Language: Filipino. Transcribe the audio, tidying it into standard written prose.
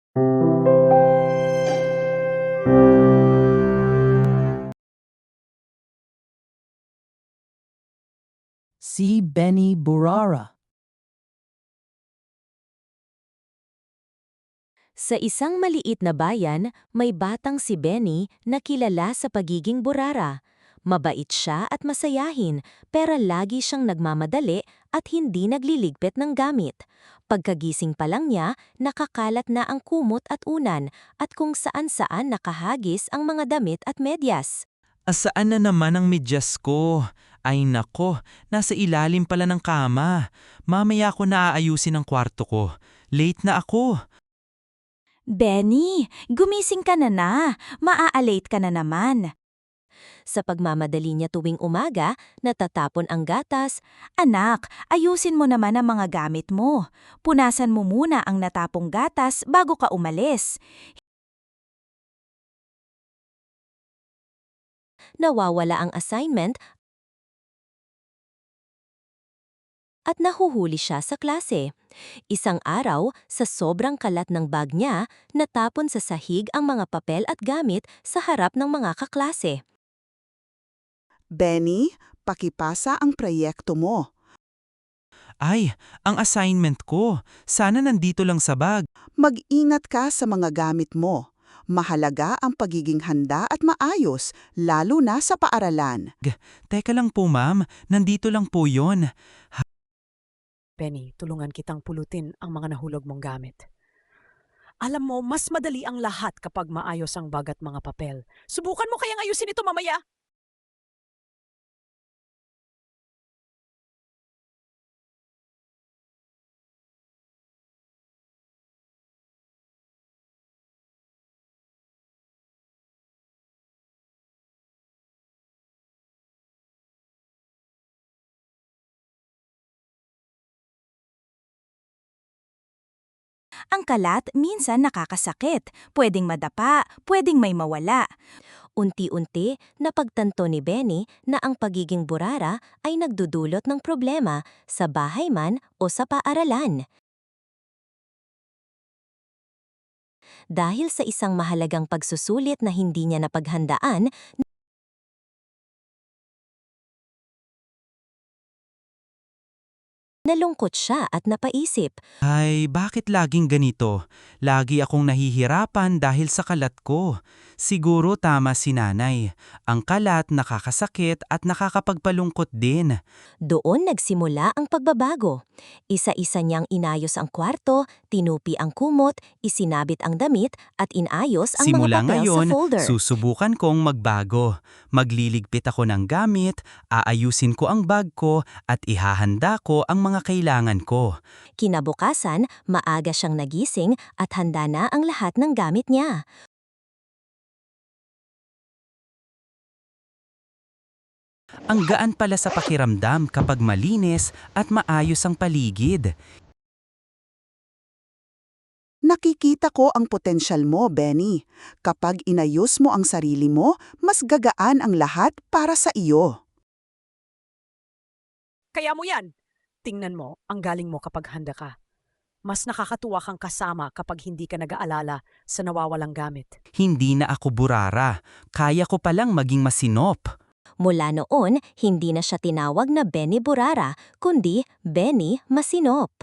Si Benny Burara. Sa isang maliit na bayan, may batang si Benny na kilala sa pagiging burara. Mabait siya at masayahin, pero lagi siyang nagmamadali at hindi nagliligpit ng gamit. Pagkagising pa lang niya, nakakalat na ang kumot at unan at kung saan-saan nakahagis ang mga damit at medyas. Asaan na naman ang medyas ko? Ay nako, nasa ilalim pala ng kama. Mamaya ko na aayusin ang kwarto ko. Late na ako. Benny, gumising ka na. Maa-late ka na naman. Sa pagmamadali niya tuwing umaga, natatapon ang gatas. Anak, ayusin mo naman ang mga gamit mo. Punasan mo muna ang natapong gatas bago ka umalis. Nawawala ang assignment at nahuhuli siya sa klase. Isang araw, sa sobrang kalat ng bag niya, natapon sa sahig ang mga papel at gamit sa harap ng mga kaklase. Benny, pakipasa ang proyekto mo. Ay, ang assignment ko. Sana nandito lang sa bag. Mag-ingat ka sa mga gamit mo. Mahalaga ang pagiging handa at maayos, lalo na sa paaralan. Teka lang po ma'am, nandito lang po yon. Penny, tulungan kitang pulutin ang mga nahulog mong gamit. Alam mo, mas madali ang lahat kapag maayos ang bag at mga papel. Subukan mo kayang ayusin ito mamaya. Ang kalat minsan nakakasakit. Pwedeng madapa, pwedeng may mawala. Unti-unti, napagtanto ni Benny na ang pagiging burara ay nagdudulot ng problema sa bahay man o sa paaralan. Dahil sa isang mahalagang pagsusulit na hindi niya napaghandaan, nalungkot siya at napaisip. Ay, bakit laging ganito? Lagi akong nahihirapan dahil sa kalat ko. Siguro tama si nanay. Ang kalat nakakasakit at nakakapagpalungkot din. Doon nagsimula ang pagbabago. Isa-isa niyang inayos ang kwarto, tinupi ang kumot, isinabit ang damit at inayos ang Simula mga papel ngayon, sa folder. susubukan kong magbago. Magliligpit ako ng gamit, aayusin ko ang bag ko at ihahanda ko ang mga kailangan ko. Kinabukasan, maaga siyang nagising at handa na ang lahat ng gamit niya. Ang gaan pala sa pakiramdam kapag malinis at maayos ang paligid. Nakikita ko ang potensyal mo, Benny. Kapag inayos mo ang sarili mo, mas gagaan ang lahat para sa iyo. Kaya mo yan. Tingnan mo, ang galing mo kapag handa ka. Mas nakakatuwa kang kasama kapag hindi ka nag-aalala sa nawawalang gamit. Hindi na ako burara. Kaya ko palang maging masinop. Mula noon, hindi na siya tinawag na Benny Burara, kundi Benny Masinop.